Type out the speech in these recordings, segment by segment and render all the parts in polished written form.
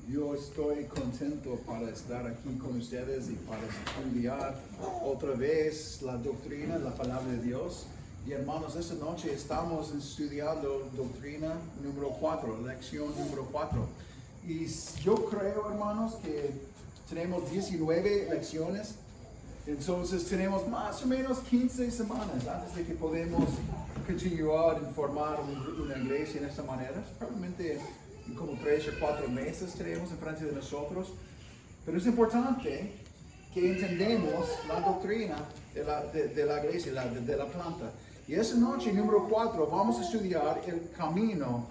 Yo estoy contento para estar aquí con ustedes y para estudiar otra vez la doctrina, la palabra de Dios. Y hermanos, esta noche estamos estudiando doctrina número 4, lección número 4. Y yo creo, hermanos, que tenemos 19 lecciones. Entonces tenemos más o menos 15 semanas antes de que podamos continuar en formar una iglesia en esta manera. Probablemente como 3 o 4 meses tenemos enfrente de nosotros. Pero es importante que entendamos la doctrina de la iglesia, de la planta. Y esta noche, número 4, vamos a estudiar el camino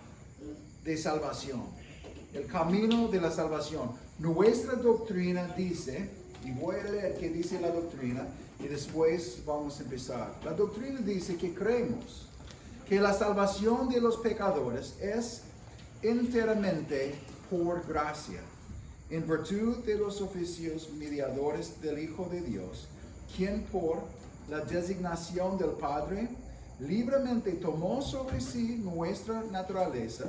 de salvación. El camino de la salvación. Nuestra doctrina dice, y voy a leer qué dice la doctrina, y después vamos a empezar. La doctrina dice que creemos que la salvación de los pecadores es enteramente por gracia, en virtud de los oficios mediadores del Hijo de Dios, quien por la designación del Padre libremente tomó sobre sí nuestra naturaleza,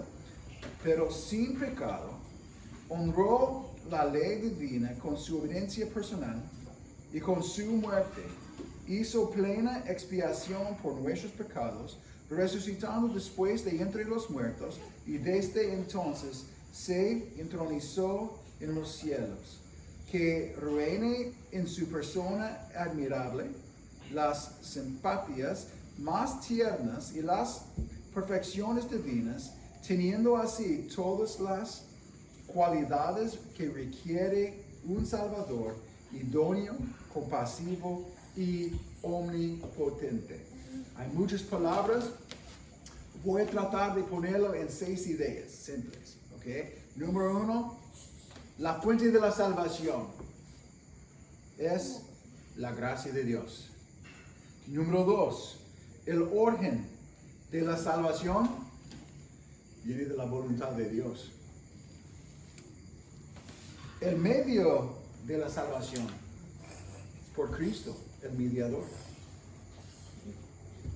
pero sin pecado, honró la ley divina con su obediencia personal y con su muerte hizo plena expiación por nuestros pecados, resucitando después de entre los muertos, y desde entonces se entronizó en los cielos, que reine en su persona admirable las simpatías más tiernas y las perfecciones divinas, teniendo así todas las cualidades que requiere un Salvador, idóneo, compasivo y omnipotente. Hay muchas palabras. Voy a tratar de ponerlo en 6 ideas simples. ¿Okay? Número 1, la fuente de la salvación es la gracia de Dios. Número 2, el origen de la salvación viene de la voluntad de Dios. El medio de la salvación es por Cristo, el mediador.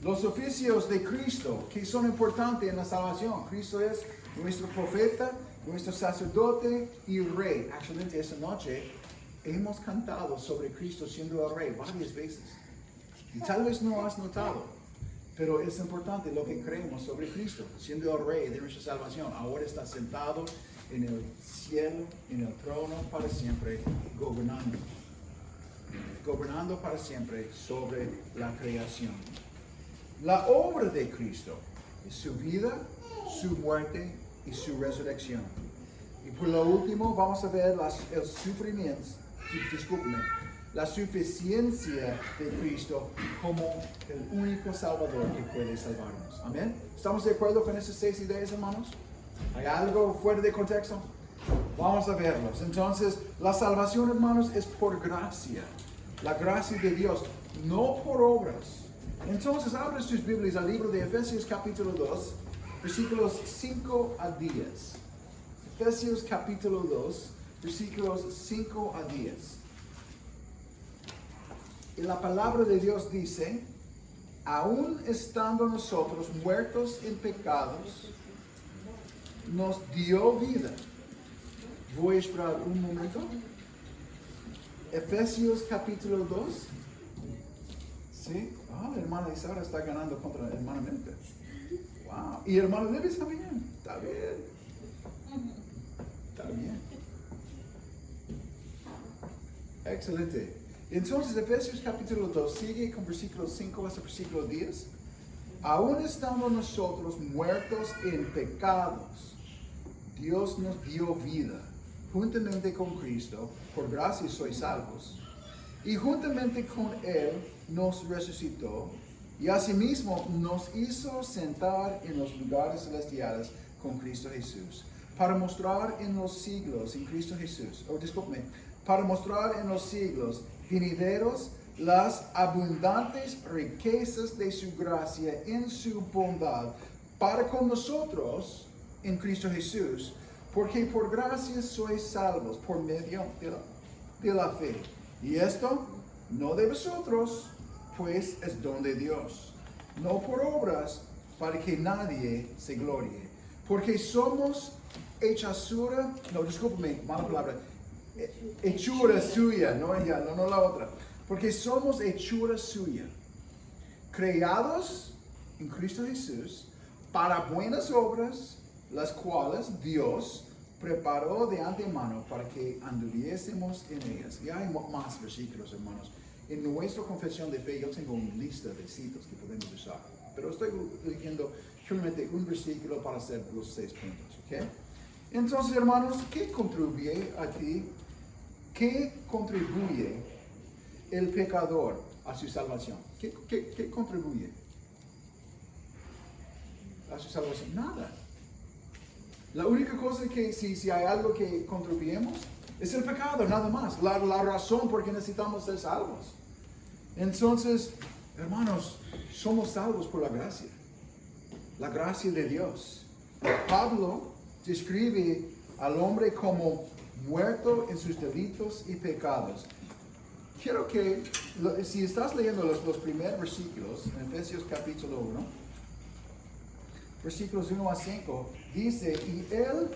Los oficios de Cristo, que son importantes en la salvación. Cristo es nuestro profeta, nuestro sacerdote y rey. Actualmente esta noche hemos cantado sobre Cristo siendo el rey varias veces. Y tal vez no has notado, pero es importante lo que creemos sobre Cristo, siendo el rey de nuestra salvación. Ahora está sentado en el cielo, en el trono para siempre, gobernando para siempre sobre la creación. La obra de Cristo es su vida, su muerte y su resurrección. Y por lo último vamos a ver el sufrimiento, la suficiencia de Cristo como el único Salvador que puede salvarnos. Amén. ¿Estamos de acuerdo con esas 6 ideas, hermanos? ¿Hay algo fuera de contexto? Vamos a verlos. Entonces, la salvación, hermanos, es por gracia. La gracia de Dios, no por obras. Entonces, abra sus Biblias al libro de Efesios capítulo 2, versículos 5 a 10. Efesios capítulo 2, versículos 5 a 10. Y la palabra de Dios dice, aún estando nosotros muertos en pecados, nos dio vida. Voy a esperar un momento. Efesios capítulo 2. ¿Sí? La hermana Isara está ganando contra la hermana Melka. Wow. Y hermano Levi está bien. Está bien. Está bien. Excelente. Entonces, Efesios capítulo 2 sigue con versículos 5 hasta versículo 10. Aún estando nosotros muertos en pecados, Dios nos dio vida. Juntamente con Cristo, por gracia sois salvos. Y juntamente con Él nos resucitó, y asimismo nos hizo sentar en los lugares celestiales con Cristo Jesús, para mostrar en los siglos, en Cristo Jesús, para mostrar en los siglos venideros las abundantes riquezas de su gracia en su bondad, para con nosotros en Cristo Jesús, porque por gracia sois salvos por medio de la fe. Y esto no de vosotros, pues es don de Dios, no por obras, para que nadie se glorie, porque somos hechura, no, discúlpame, mala palabra, hechura suya, no ella, no la otra. Porque somos hechura suya, creados en Cristo Jesús para buenas obras, las cuales Dios preparó de antemano para que anduviésemos en ellas. Y hay más versículos, hermanos. En nuestra confesión de fe yo tengo una lista de citas que podemos usar, pero estoy leyendo solamente un versículo para hacer los 6 puntos, ¿ok? Entonces, hermanos, ¿qué contribuye a ti? ¿Qué contribuye el pecador a su salvación? ¿Qué contribuye a su salvación? Nada. La única cosa que si hay algo que contribuimos es el pecado, nada más. La razón por qué necesitamos ser salvos. Entonces, hermanos, somos salvos por la gracia. La gracia de Dios. Pablo describe al hombre como muerto en sus delitos y pecados. Quiero que, si estás leyendo los primeros versículos, en Efesios capítulo 1, versículos 1 a 5, dice, y Él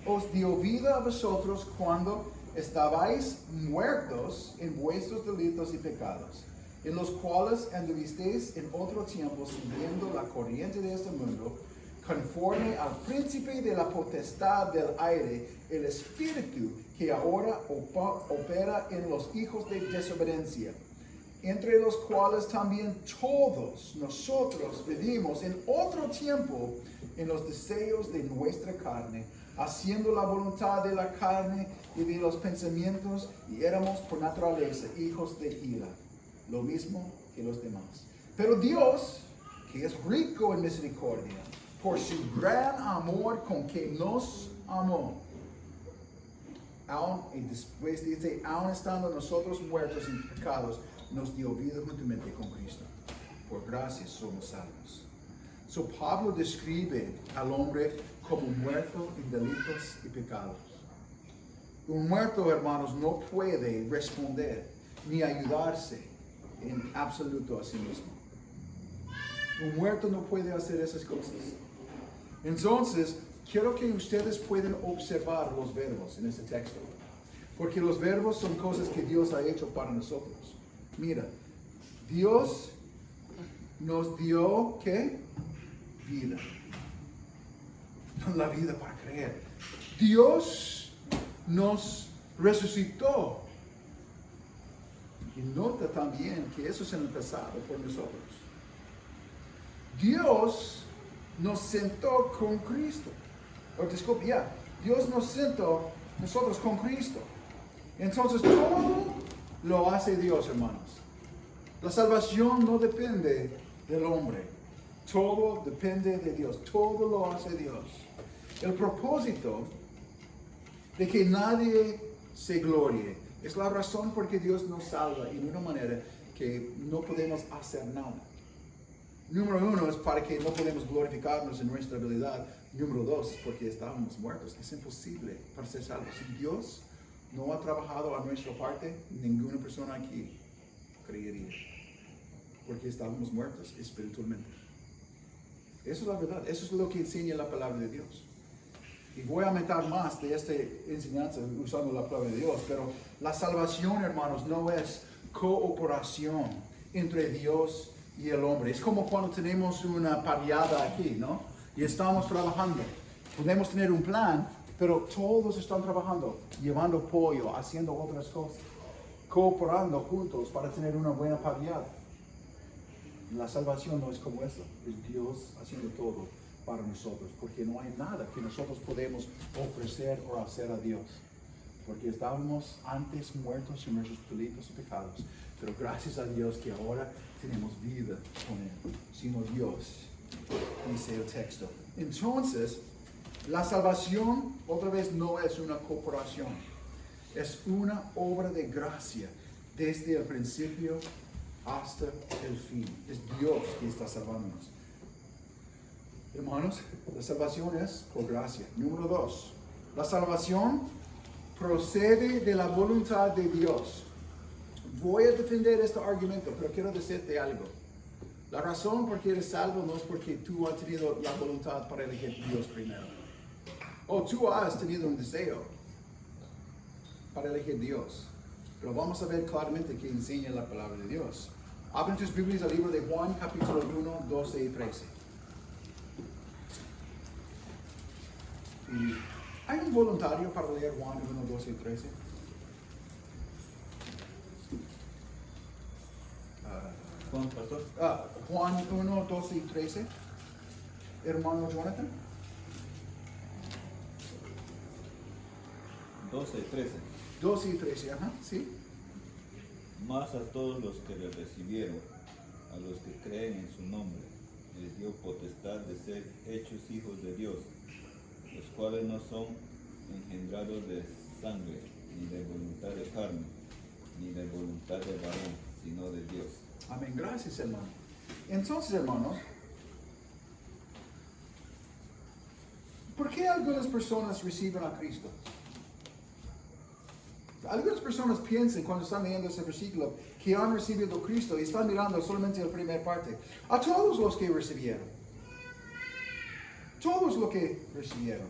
os dio vida a vosotros cuando estabais muertos en vuestros delitos y pecados, en los cuales anduvisteis en otro tiempo siguiendo la corriente de este mundo, conforme al príncipe de la potestad del aire, el espíritu que ahora opera en los hijos de desobediencia, entre los cuales también todos nosotros vivimos en otro tiempo en los deseos de nuestra carne, haciendo la voluntad de la carne y de los pensamientos, y éramos por naturaleza hijos de ira, lo mismo que los demás. Pero Dios, que es rico en misericordia, por su gran amor con que nos amó, y después dice, aun estando nosotros muertos en pecados, nos dio vida juntamente con Cristo. Por gracia somos salvos. So Pablo describe al hombre como muerto en delitos y pecados. Un muerto, hermanos, no puede responder ni ayudarse en absoluto a sí mismo. Un muerto no puede hacer esas cosas. Entonces, quiero que ustedes puedan observar los verbos en este texto. Porque los verbos son cosas que Dios ha hecho para nosotros. Mira, Dios nos dio, ¿qué? Vida. La vida para creer. Dios nos resucitó. Y nota también que eso es en el pasado por nosotros. Dios nos sentó con Cristo. Dios nos sentó nosotros con Cristo. Entonces todo lo hace Dios, hermanos. La salvación no depende del hombre. Todo depende de Dios. Todo lo hace Dios. El propósito de que nadie se glorie es la razón por que Dios nos salva en una manera que no podemos hacer nada. Número 1 es para que no podemos glorificarnos en nuestra habilidad. Número 2, porque estábamos muertos. Es imposible para ser salvos. Si Dios no ha trabajado a nuestra parte, ninguna persona aquí creería. Porque estábamos muertos espiritualmente. Eso es la verdad. Eso es lo que enseña la palabra de Dios. Y voy a meter más de esta enseñanza usando la palabra de Dios. Pero la salvación, hermanos, no es cooperación entre Dios y el hombre. Es como cuando tenemos una parrillada aquí, ¿no? Y estamos trabajando. Podemos tener un plan, pero todos están trabajando, llevando pollo, haciendo otras cosas, cooperando juntos para tener una buena parrillada. La salvación no es como eso. Es Dios haciendo todo para nosotros, porque no hay nada que nosotros podemos ofrecer o hacer a Dios. Porque estábamos antes muertos en nuestros delitos y pecados. Pero gracias a Dios que ahora tenemos vida con Él. Sino Dios, dice el texto. Entonces, la salvación, otra vez, no es una cooperación. Es una obra de gracia desde el principio hasta el fin. Es Dios que está salvándonos. Hermanos, la salvación es por gracia. Número 2. La salvación procede de la voluntad de Dios. Voy a defender este argumento, pero quiero decirte algo. La razón por qué eres salvo no es porque tú has tenido la voluntad para elegir a Dios primero. O tú has tenido un deseo para elegir Dios. Pero vamos a ver claramente que enseña la palabra de Dios. Abren tus Biblias al libro de Juan, capítulo 1, 12 y 13. Y ¿hay un voluntario para leer Juan 1, 12 y 13? Juan, pastor. Juan 1, 12 y 13. Hermano Jonathan. 12, 13. 12 y 13, ajá, sí. Más a todos los que le recibieron, a los que creen en su nombre, les dio potestad de ser hechos hijos de Dios, los cuales no son engendrados de sangre, ni de voluntad de carne, ni de voluntad de varón, sino de Dios. Amén, gracias hermano. Entonces hermanos, ¿por qué algunas personas reciben a Cristo? Algunas personas piensan cuando están leyendo ese versículo que han recibido a Cristo y están mirando solamente la primera parte. A todos los que recibieron. Todos los que recibieron.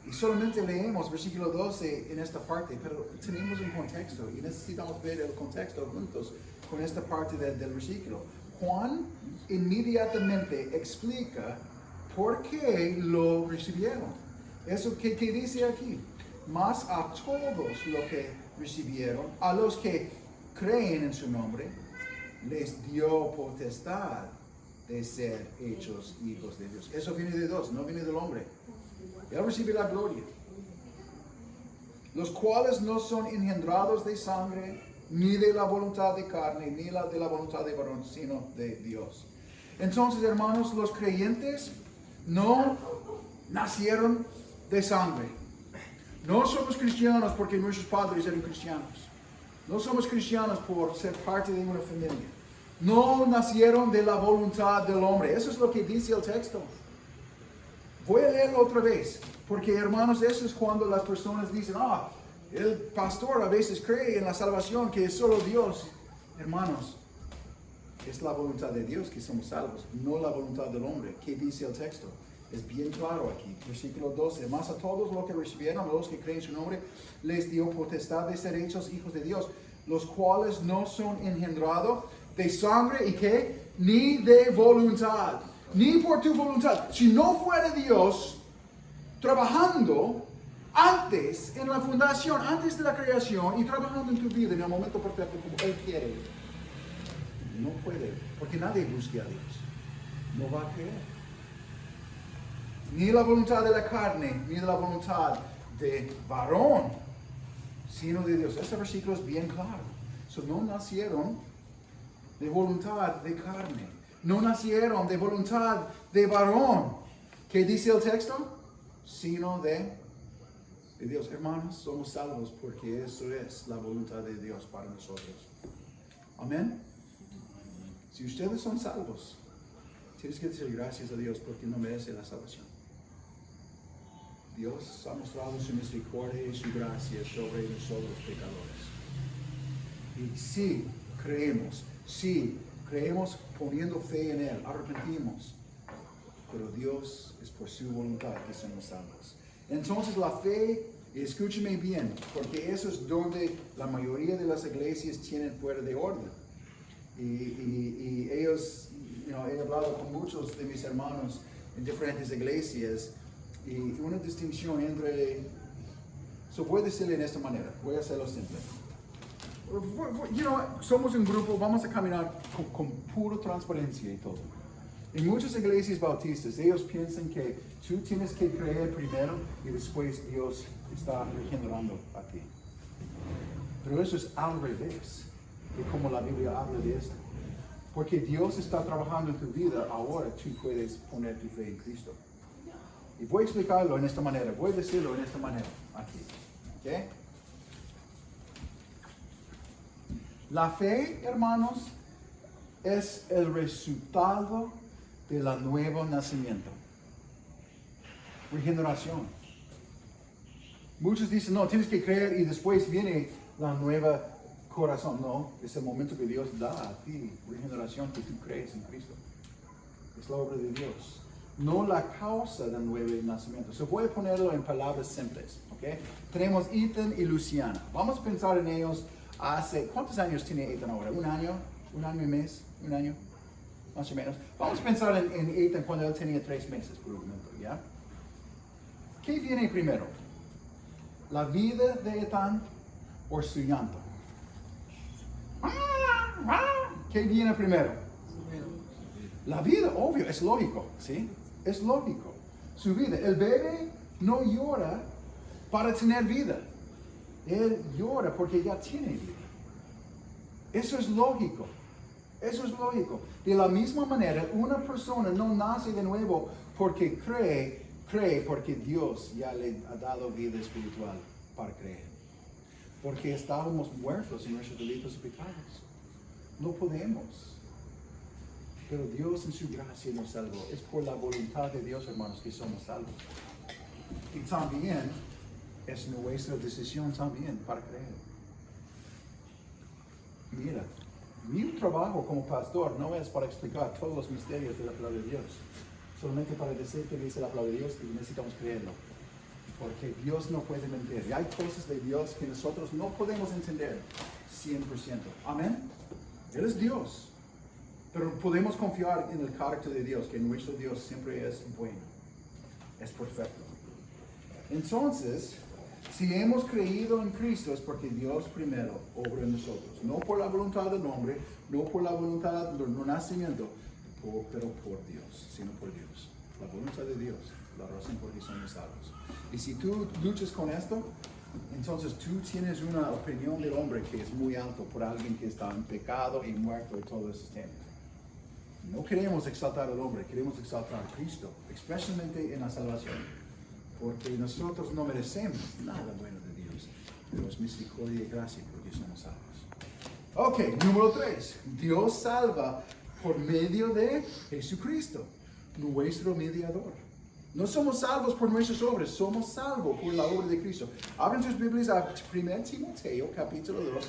Y solamente leemos versículo 12 en esta parte, pero tenemos un contexto y necesitamos ver el contexto juntos con esta parte del versículo. Juan inmediatamente explica por qué lo recibieron. Eso que dice aquí. Más a todos los que recibieron, a los que creen en su nombre, les dio potestad de ser hechos hijos de Dios. Eso viene de Dios, no viene del hombre. Él recibe la gloria. Los cuales no son engendrados de sangre, ni de la voluntad de carne, ni de la voluntad de varón, sino de Dios. Entonces, hermanos, los creyentes no nacieron de sangre. No somos cristianos porque nuestros padres eran cristianos. No somos cristianos por ser parte de una familia. No nacieron de la voluntad del hombre. Eso es lo que dice el texto. Voy a leerlo otra vez. Porque hermanos, eso es cuando las personas dicen, el pastor a veces cree en la salvación, que es solo Dios. Hermanos, es la voluntad de Dios que somos salvos, no la voluntad del hombre. ¿Qué dice el texto? Es bien claro aquí, versículo 12. Más a todos los que recibieron, a los que creen en su nombre, les dio potestad de ser hechos hijos de Dios, los cuales no son engendrados de sangre y qué, ni de voluntad, ni por tu voluntad. Si no fuera Dios trabajando antes en la fundación, antes de la creación y trabajando en tu vida en el momento perfecto como Él quiere, no puede, porque nadie busca a Dios. No va a creer. Ni la voluntad de la carne, ni de la voluntad de varón, sino de Dios. Este versículo es bien claro. No nacieron de voluntad de carne. No nacieron de voluntad de varón. ¿Qué dice el texto? Sino de Dios. Hermanos, somos salvos porque eso es la voluntad de Dios para nosotros. Amén. Si ustedes son salvos, tienes que decir gracias a Dios porque no merece la salvación. Dios ha mostrado su misericordia y su gracia sobre nosotros pecadores. Y si creemos poniendo fe en Él, arrepentimos. Pero Dios es por su voluntad que somos salvos. Entonces la fe, y escúcheme bien, porque eso es donde la mayoría de las iglesias tienen fuera de orden. Y ellos, he hablado con muchos de mis hermanos en diferentes iglesias y una distinción entre, voy a decirle en esta manera, voy a hacerlo simple. Somos un grupo, vamos a caminar con pura transparencia y todo. En muchas iglesias bautistas, ellos piensan que tú tienes que creer primero y después Dios está regenerando a ti. Pero eso es al revés de como la Biblia habla de esto. Porque Dios está trabajando en tu vida, ahora tú puedes poner tu fe en Cristo. Y voy a explicarlo en esta manera, voy a decirlo en esta manera, aquí. ¿Okay? La fe, hermanos, es el resultado del nuevo nacimiento. Regeneración. Muchos dicen, no, tienes que creer y después viene la nueva corazón. No, es el momento que Dios da a ti regeneración, que tú crees en Cristo. Es la obra de Dios. no la causa del nuevo nacimiento. So voy a ponerlo en palabras simples, ¿ok? Tenemos Ethan y Luciana. Vamos a pensar en ellos hace, ¿cuántos años tiene Ethan ahora? ¿Un año y mes? ¿Un año? Más o menos. Vamos a pensar en Ethan cuando él tenía 3 meses, por un momento, ¿ya? ¿Qué viene primero? ¿La vida de Ethan o su llanto? ¿Qué viene primero? La vida, obvio, es lógico, ¿sí? Es lógico. Su vida. El bebé no llora para tener vida. Él llora porque ya tiene vida. Eso es lógico. Eso es lógico. De la misma manera, una persona no nace de nuevo porque cree porque Dios ya le ha dado vida espiritual para creer. Porque estábamos muertos en nuestros delitos y pecados. No podemos. Pero Dios en su gracia nos salvó. Es por la voluntad de Dios, hermanos, que somos salvos. Y también es nuestra decisión también para creer. Mira, mi trabajo como pastor no es para explicar todos los misterios de la palabra de Dios. Solamente para decir que dice la palabra de Dios y necesitamos creerlo. Porque Dios no puede mentir. Y hay cosas de Dios que nosotros no podemos entender 100%. Amén. Él es Dios. Pero podemos confiar en el carácter de Dios, que nuestro Dios siempre es bueno. Es perfecto. Entonces, si hemos creído en Cristo es porque Dios primero obra en nosotros. No por la voluntad del hombre, no por la voluntad del nacimiento, pero por Dios, sino por Dios. La voluntad de Dios, la razón por que somos salvos. Y si tú luchas con esto, entonces tú tienes una opinión del hombre que es muy alto por alguien que está en pecado y muerto y todo ese tema. No queremos exaltar al hombre, queremos exaltar a Cristo, especialmente en la salvación. Porque nosotros no merecemos nada bueno de Dios, pero es misericordia y gracia porque somos salvos. Ok, número 3. Dios salva por medio de Jesucristo, nuestro mediador. No somos salvos por nuestras obras, somos salvos por la obra de Cristo. Abren sus Biblias a 1 Timoteo, capítulo 2,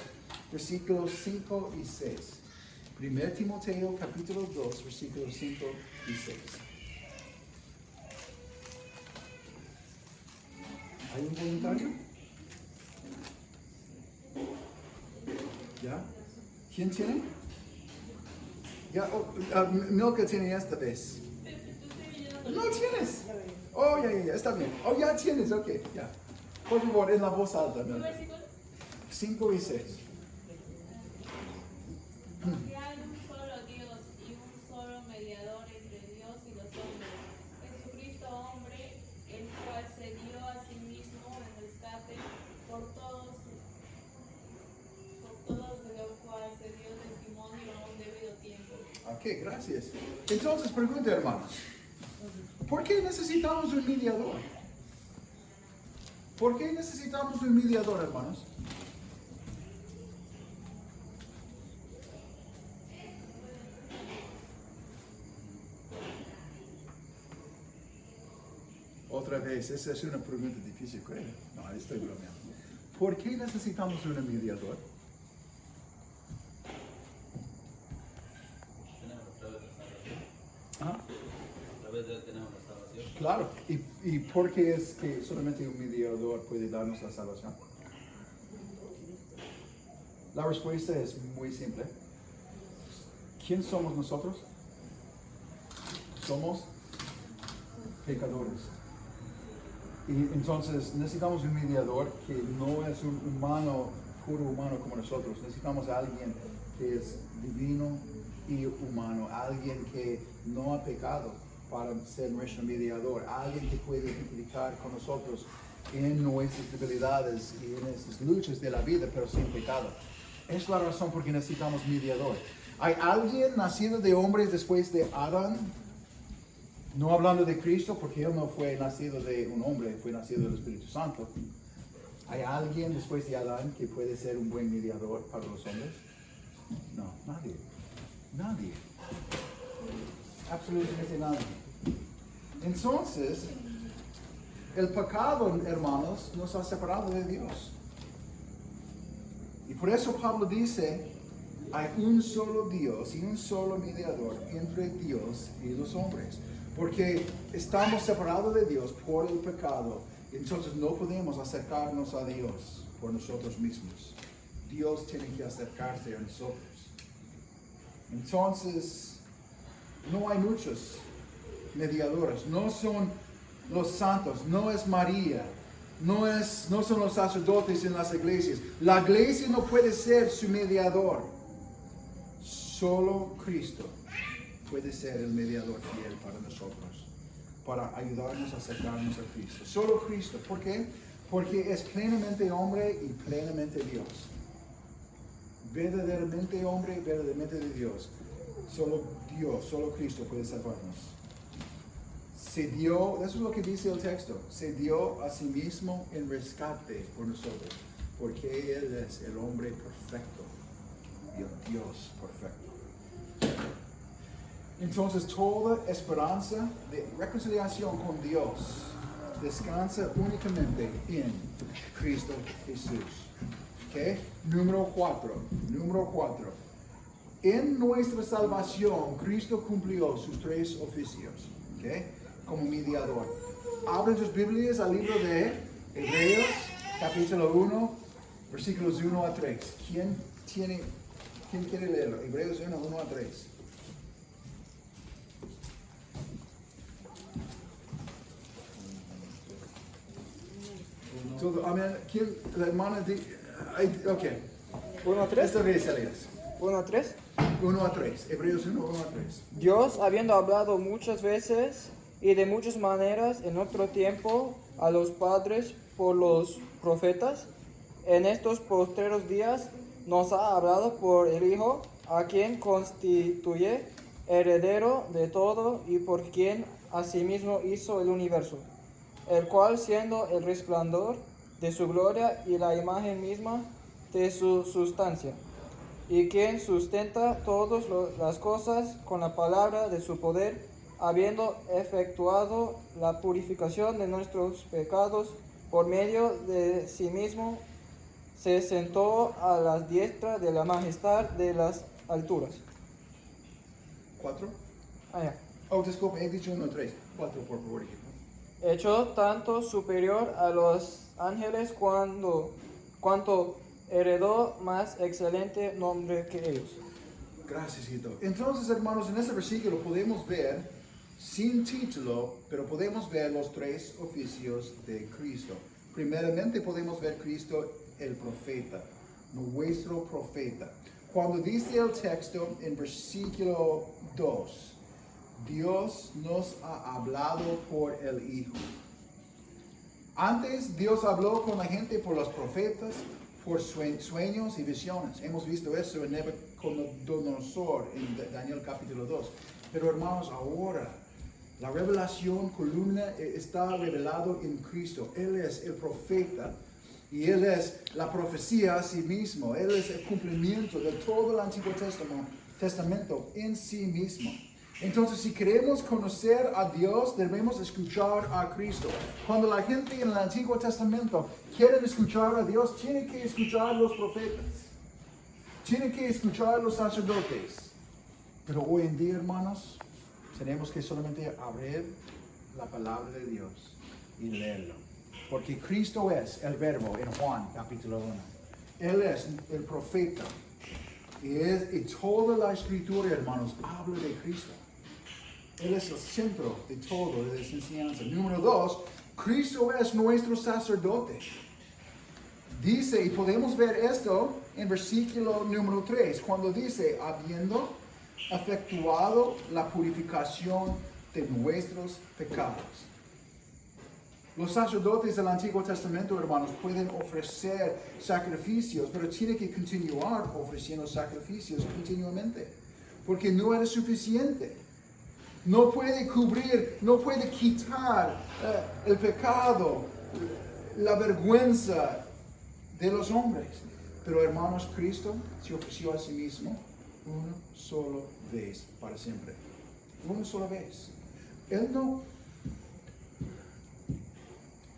versículos 5 y 6. 1 Timoteo, capítulo 2, versículos 5 y 6. ¿Hay un voluntario? ¿Ya? ¿Quién tiene? Ya, Milka tiene esta vez. No tienes. Oh, ya, está bien. Oh, ya tienes, ok, ya. Por favor, en la voz alta. ¿No? 5 y 6. Porque hay un solo Dios y un solo mediador entre Dios y los hombres, Jesucristo hombre, el cual se dio a sí mismo en rescate por todos, de lo cual se dio testimonio a un debido tiempo. Ok, gracias. Entonces, pregunta, hermanos. ¿Por qué necesitamos un mediador? ¿Por qué necesitamos un mediador, hermanos? Otra vez, esa es una pregunta difícil, creo. No, estoy bromeando. ¿Por qué necesitamos un mediador? ¿Ah? A través de él tenemos la salvación. Claro. ¿Y por qué es que solamente un mediador puede darnos la salvación? La respuesta es muy simple. ¿Quién somos nosotros? Somos pecadores. Y entonces necesitamos un mediador que no es un humano, puro humano como nosotros. Necesitamos a alguien que es divino y humano, alguien que no ha pecado para ser nuestro mediador, alguien que puede identificar con nosotros en nuestras debilidades y en nuestras luchas de la vida, pero sin pecado. Es la razón por que necesitamos mediador. ¿Hay alguien nacido de hombres después de Adán? No hablando de Cristo, porque Él no fue nacido de un hombre, fue nacido del Espíritu Santo. ¿Hay alguien después de Adán que puede ser un buen mediador para los hombres? No, nadie. Nadie. Absolutamente nadie. Entonces, el pecado, hermanos, nos ha separado de Dios. Y por eso Pablo dice, hay un solo Dios y un solo mediador entre Dios y los hombres. Porque estamos separados de Dios por el pecado. Entonces no podemos acercarnos a Dios por nosotros mismos. Dios tiene que acercarse a nosotros. Entonces, no hay muchos mediadores. No son los santos, no es María, no son los sacerdotes en las iglesias. La iglesia no puede ser su mediador. Solo Cristo puede ser el mediador fiel para nosotros, para ayudarnos a acercarnos a Cristo. Solo Cristo. ¿Por qué? Porque es plenamente hombre y plenamente Dios. Verdaderamente hombre y verdaderamente de Dios. Solo Dios, solo Cristo puede salvarnos. Se dio, eso es lo que dice el texto, se dio a sí mismo en rescate por nosotros, porque Él es el hombre perfecto y el Dios perfecto. Entonces toda esperanza de reconciliación con Dios descansa únicamente en Cristo Jesús. ¿Okay? Número 4. En nuestra salvación, Cristo cumplió sus 3 oficios. ¿Okay? Como mediador. Abren sus Biblias al libro de Hebreos, capítulo 1, versículos 1 a 3. ¿Quién quiere leerlo? Hebreos 1 a 3. Todo, amén. ¿Quién? La hermana ok. 1 a 3. Esta vez, Elías. 1 a 3. 1 a 3. Hebreos 1 a 3. Dios, habiendo hablado muchas veces y de muchas maneras en otro tiempo a los padres por los profetas, en estos postreros días nos ha hablado por el Hijo, a quien constituye heredero de todo y por quien asimismo hizo el universo, el cual siendo el resplandor de su gloria y la imagen misma de su sustancia, y quien sustenta todas las cosas con la palabra de su poder, habiendo efectuado la purificación de nuestros pecados por medio de sí mismo, se sentó a la diestra de la majestad de las alturas. 4. Ya. Oh, disculpe, he dicho 1 a 3. 4, por favor. Hecho tanto superior a los ángeles cuanto heredó más excelente nombre que ellos. Gracias, Hito. Entonces, hermanos, en este versículo podemos ver, sin título, pero podemos ver los 3 oficios de Cristo. Primeramente podemos ver Cristo el profeta, nuestro profeta. Cuando dice el texto en versículo 2, Dios nos ha hablado por el Hijo. Antes Dios habló con la gente por los profetas, por sueños y visiones. Hemos visto eso en Nabucodonosor, en Daniel capítulo 2. Pero hermanos, ahora la revelación columna está revelado en Cristo. Él es el profeta y Él es la profecía a sí mismo. Él es el cumplimiento de todo el Antiguo Testamento en sí mismo. Entonces, si queremos conocer a Dios, debemos escuchar a Cristo. Cuando la gente en el Antiguo Testamento quiere escuchar a Dios, tiene que escuchar a los profetas. Tiene que escuchar a los sacerdotes. Pero hoy en día, hermanos, tenemos que solamente abrir la palabra de Dios y leerlo. Porque Cristo es el verbo en Juan capítulo 1. Él es el profeta. Y toda la escritura, hermanos, habla de Cristo. Él es el centro de todo, de esa enseñanza. Número 2, Cristo es nuestro sacerdote. Dice, y podemos ver esto en versículo número 3, cuando dice, habiendo efectuado la purificación de nuestros pecados. Los sacerdotes del Antiguo Testamento, hermanos, pueden ofrecer sacrificios, pero tienen que continuar ofreciendo sacrificios continuamente, porque no era suficiente. No puede cubrir, no puede quitar el pecado, la vergüenza de los hombres. Pero hermanos, Cristo se ofreció a sí mismo una sola vez para siempre. Una sola vez. Él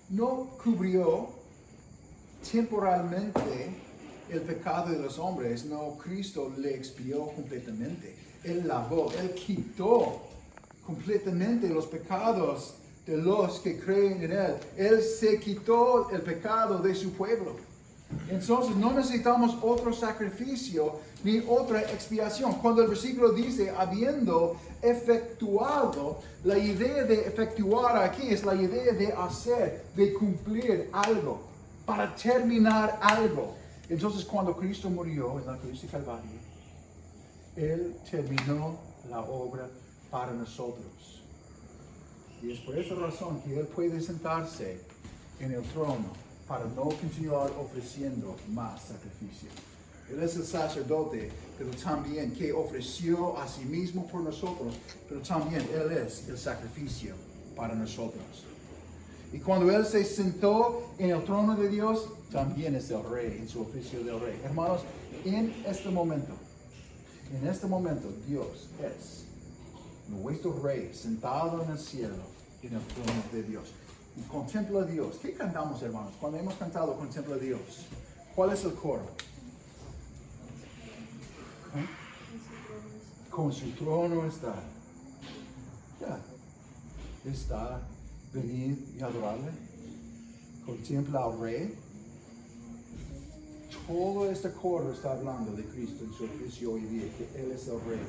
no cubrió temporalmente el pecado de los hombres. No, Cristo le expió completamente. Él lavó, Él quitó completamente los pecados de los que creen en Él. Él se quitó el pecado de su pueblo. Entonces no necesitamos otro sacrificio ni otra expiación. Cuando el versículo dice, habiendo efectuado, la idea de efectuar aquí es la idea de hacer, de cumplir algo, para terminar algo. Entonces cuando Cristo murió en la cruz de Calvario, Él terminó la obra para nosotros. Y es por esa razón que Él puede sentarse en el trono para no continuar ofreciendo más sacrificio. Él es el sacerdote, pero también que ofreció a sí mismo por nosotros, pero también Él es el sacrificio para nosotros. Y cuando Él se sentó en el trono de Dios, también es el rey, en su oficio del rey. Hermanos, en este momento, Dios es nuestro rey, sentado en el cielo, en el trono de Dios. Y contempla a Dios. ¿Qué cantamos, hermanos? Cuando hemos cantado Contempla a Dios, ¿cuál es el coro? ¿Eh? Con su trono está. Ya. Está. Venid y adorarle. Contempla al Rey. Todo este coro está hablando de Cristo en su oficio hoy día, que Él es el Rey,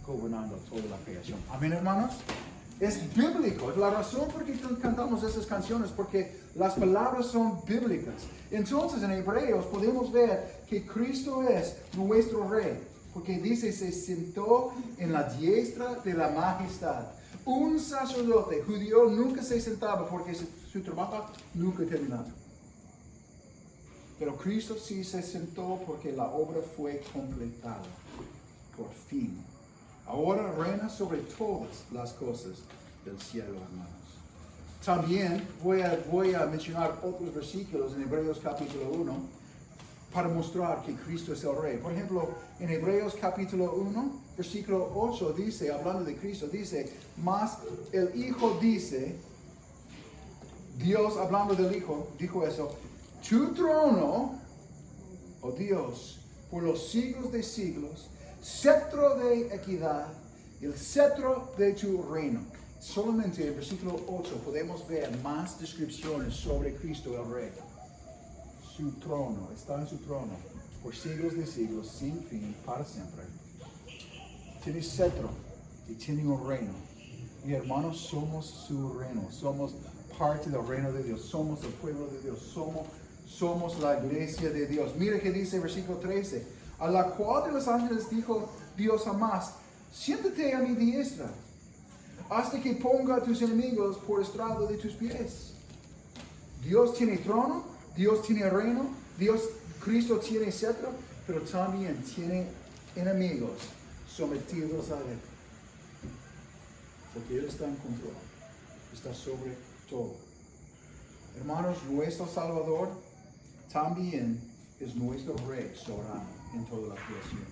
gobernando toda la creación. Amén, hermanos. Es bíblico, es la razón por qué cantamos esas canciones, porque las palabras son bíblicas. Entonces en Hebreos podemos ver que Cristo es nuestro Rey, porque dice, se sentó en la diestra de la majestad. Un sacerdote judío nunca se sentaba porque su trabajo nunca terminaba. Pero Cristo sí se sentó porque la obra fue completada, por fin. Ahora reina sobre todas las cosas del cielo, hermanos. También voy a mencionar otros versículos en Hebreos capítulo 1 para mostrar que Cristo es el Rey. Por ejemplo, en Hebreos capítulo 1, versículo 8 dice, hablando de Cristo, dice, mas el Hijo dice, Dios hablando del Hijo, dijo eso, tu trono, oh Dios, por los siglos de siglos, cetro de equidad, el cetro de tu reino. Solamente en el versículo 8 podemos ver más descripciones sobre Cristo el Rey. Su trono, está en su trono, por siglos de siglos, sin fin, para siempre. Tiene cetro y tiene un reino. Y hermanos, somos su reino, somos parte del reino de Dios, somos el pueblo de Dios, somos la iglesia de Dios. Mira que dice el versículo 13. A la cual de los ángeles dijo Dios jamás, siéntate a mi diestra, hasta que ponga a tus enemigos por estrado de tus pies. Dios tiene trono, Dios tiene reino, Cristo tiene cetro, pero también tiene enemigos sometidos a Él. Porque Él está en control, está sobre todo. Hermanos, nuestro Salvador también es nuestro Rey soberano en toda la creación.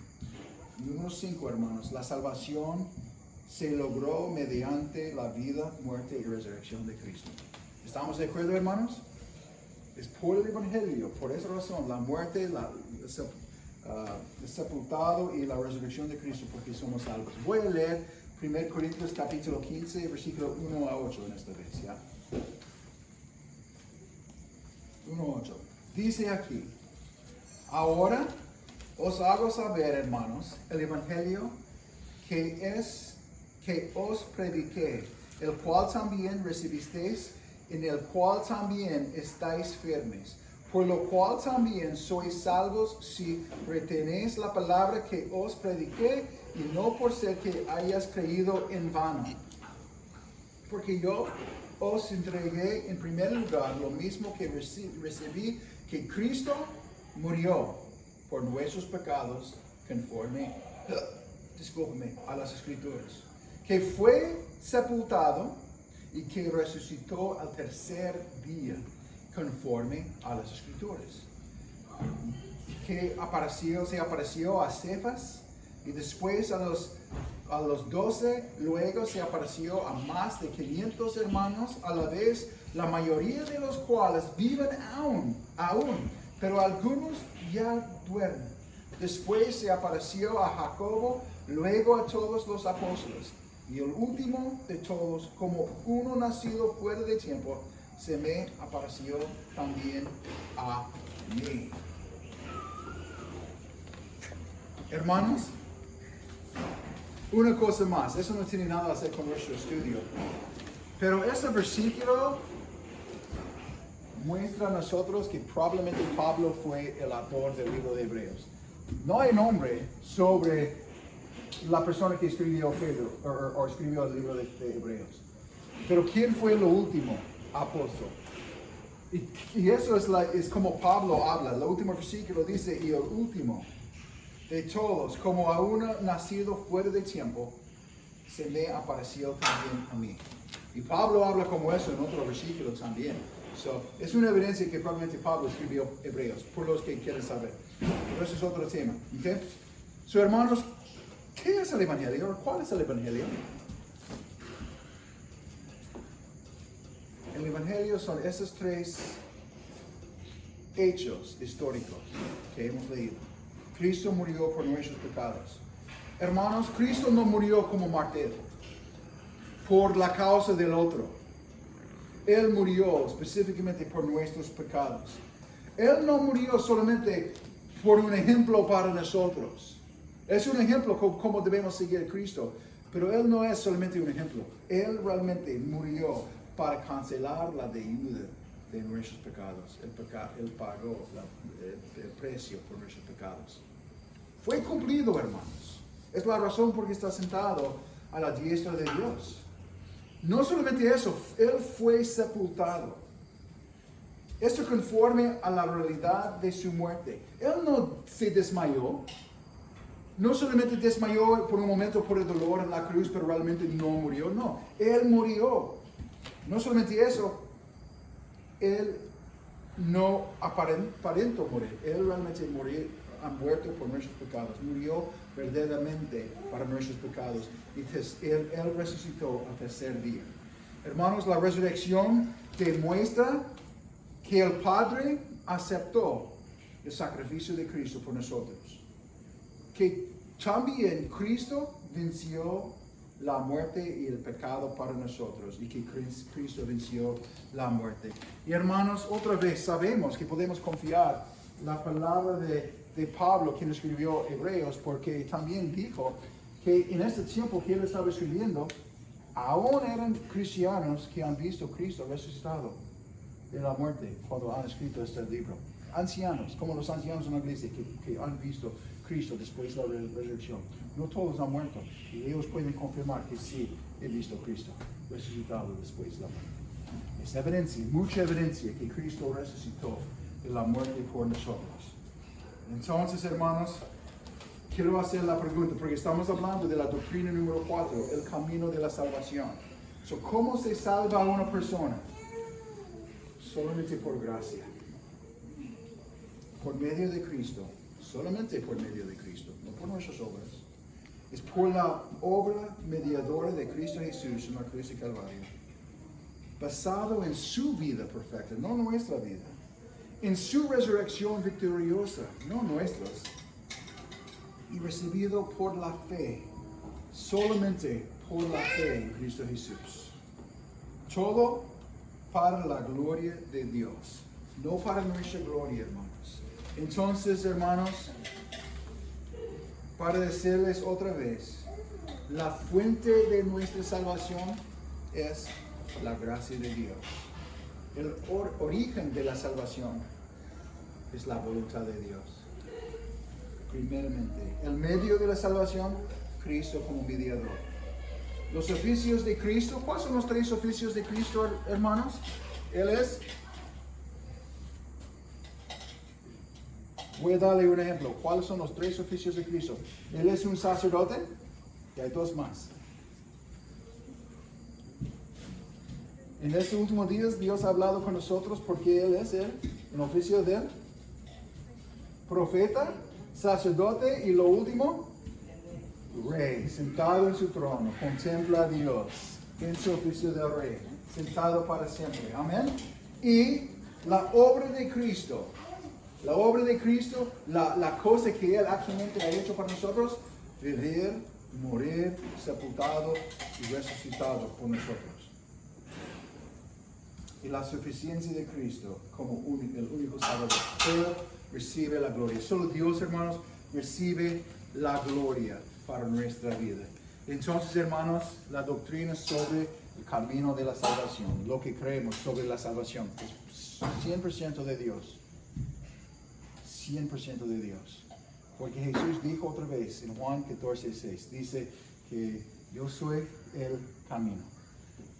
Número 5, hermanos, la salvación se logró mediante la vida, muerte y resurrección de Cristo. ¿Estamos de acuerdo, hermanos? Es por el Evangelio, por esa razón, la muerte, el sepultado y la resurrección de Cristo, porque somos salvos. Voy a leer 1 Corintios capítulo 15, versículo 1 a 8 en esta vez, ¿ya? 1 a 8. Dice aquí, ahora os hago saber, hermanos, el Evangelio que os prediqué, el cual también recibisteis, en el cual también estáis firmes, por lo cual también sois salvos si retenéis la palabra que os prediqué, y no por ser que hayas creído en vano. Porque yo os entregué en primer lugar lo mismo que recibí, que Cristo murió por nuestros pecados conforme, a las Escrituras, que fue sepultado y que resucitó al tercer día conforme a las Escrituras, que se apareció a Cefas y después a los 12, luego se apareció a más de 500 hermanos a la vez, la mayoría de los cuales viven aún, pero algunos ya duermen. Después se apareció a Jacobo, luego a todos los apóstoles. Y el último de todos, como uno nacido fuera de tiempo, se me apareció también a mí. Hermanos, una cosa más, eso no tiene nada que hacer con nuestro estudio, pero ese versículo muestra a nosotros que probablemente Pablo fue el autor del libro de Hebreos. No hay nombre sobre la persona que escribió Pedro, o escribió el libro de Hebreos. Pero ¿quién fue el último apóstol? Y eso es como Pablo habla. El último versículo dice, y el último de todos, como a uno nacido fuera de tiempo, se me apareció también a mí. Y Pablo habla como eso en otro versículo también. Es una evidencia que probablemente Pablo escribió Hebreos, por los que quieren saber. Pero eso es otro tema. ¿Okay? Hermanos, ¿qué es el Evangelio? ¿Cuál es el Evangelio? El Evangelio son esos tres hechos históricos que hemos leído. Cristo murió por nuestros pecados. Hermanos, Cristo no murió como mártir por la causa del otro. Él murió específicamente por nuestros pecados. Él no murió solamente por un ejemplo para nosotros. Es un ejemplo como debemos seguir a Cristo, pero Él no es solamente un ejemplo. Él realmente murió para cancelar la deuda de nuestros pecados. Él pagó el precio por nuestros pecados. Fue cumplido, hermanos. Es la razón por que está sentado a la diestra de Dios. No solamente eso, Él fue sepultado. Esto conforme a la realidad de su muerte. Él no se desmayó. No solamente desmayó por un momento por el dolor en la cruz, pero realmente no murió. No, Él murió. No solamente eso, Él no aparentó morir. Él realmente ha muerto por nuestros pecados. Murió verdaderamente para nuestros pecados. Y él resucitó al tercer día. Hermanos, la resurrección demuestra que el Padre aceptó el sacrificio de Cristo por nosotros. Que también Cristo venció la muerte y el pecado para nosotros, y que Cristo venció la muerte. Y hermanos, otra vez sabemos que podemos confiar la palabra de Pablo, quien escribió Hebreos, porque también dijo que en este tiempo que él estaba escribiendo, aún eran cristianos que han visto a Cristo resucitado de la muerte cuando han escrito este libro. Ancianos, como los ancianos en la iglesia que han visto Cristo después de la resurrección. No todos han muerto, y ellos pueden confirmar que sí, he visto a Cristo resucitado después de la muerte. Es evidencia, mucha evidencia que Cristo resucitó de la muerte por nosotros. Entonces, hermanos, quiero hacer la pregunta, porque estamos hablando de la doctrina número 4, el camino de la salvación. ¿Cómo se salva a una persona? Solamente por gracia. Por medio de Cristo. Solamente por medio de Cristo, no por nuestras obras. Es por la obra mediadora de Cristo Jesús en la cruz de Calvario. Basado en su vida perfecta, no nuestra vida. En su resurrección victoriosa, no nuestras. Y recibido por la fe, solamente por la fe en Cristo Jesús. Todo para la gloria de Dios, no para nuestra gloria, hermanos. Entonces, hermanos, para decirles otra vez, la fuente de nuestra salvación es la gracia de Dios. El origen de la salvación es la voluntad de Dios. Primeramente, el medio de la salvación, Cristo como mediador. Los oficios de Cristo, ¿cuáles son los 3 oficios de Cristo, hermanos? Él es... Voy a darle un ejemplo. ¿Cuáles son los 3 oficios de Cristo? Él es un sacerdote y hay 2 más. En estos últimos días Dios ha hablado con nosotros porque Él es el oficio de profeta, sacerdote y lo último, rey, sentado en su trono, contempla a Dios en su oficio de rey, sentado para siempre. Amén. Y la obra de Cristo. La obra de Cristo, la cosa que Él actualmente ha hecho para nosotros, vivir morir, sepultado y resucitado por nosotros. Y la suficiencia de Cristo como el único Salvador. Solo recibe la gloria. Solo Dios, hermanos, recibe la gloria para nuestra vida. Entonces, hermanos, la doctrina sobre el camino de la salvación, lo que creemos sobre la salvación, es 100% de Dios. 100% de Dios. Porque Jesús dijo otra vez en Juan 14:6, dice que yo soy el camino,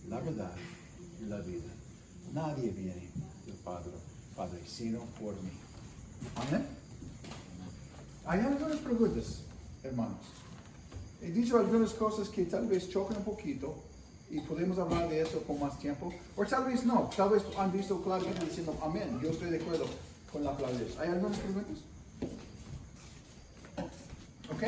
la verdad y la vida. Nadie viene del Padre, sino por mí. Amén. Hay algunas preguntas, hermanos. He dicho algunas cosas que tal vez chocan un poquito y podemos hablar de eso con más tiempo. O tal vez no, tal vez han visto claramente diciendo amén. Yo estoy de acuerdo con la palabra de Dios. ¿Hay algunas preguntas? ¿Ok?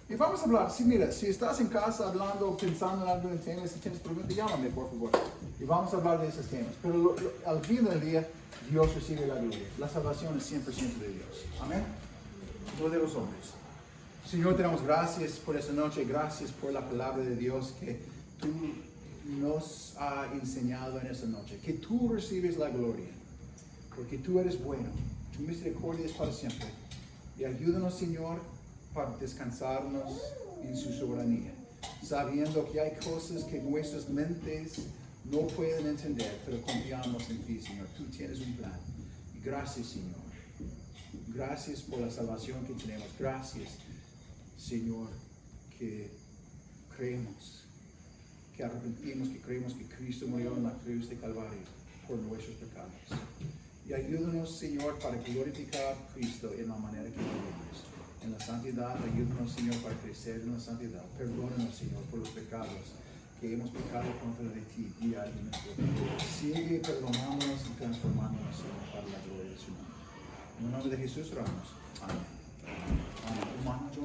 Y vamos a hablar. Sí, mira, si estás en casa hablando, pensando en algún tema, si tienes preguntas, llámame, por favor. Y vamos a hablar de esos temas. Pero al fin del día, Dios recibe la gloria. La salvación es 100% de Dios. Amén. No de los hombres. Señor, te damos gracias por esta noche. Gracias por la palabra de Dios que tú nos has enseñado en esta noche. Que tú recibes la gloria. Porque tú eres bueno. Tu misericordia es para siempre. Y ayúdanos, Señor, para descansarnos en su soberanía, sabiendo que hay cosas que nuestras mentes no pueden entender, pero confiamos en ti, Señor. Tú tienes un plan. Y gracias, Señor. Gracias por la salvación que tenemos. Gracias, Señor, que creemos, que arrepentimos, que creemos que Cristo murió en la cruz de Calvario por nuestros pecados. Y ayúdanos, Señor, para glorificar a Cristo en la manera que vivimos. En la santidad, ayúdanos, Señor, para crecer en la santidad. Perdónanos, Señor, por los pecados que hemos pecado contra de ti diariamente. Sigue perdonándonos y transformándonos, Señor, para la gloria de su nombre. En el nombre de Jesús oramos. Amén.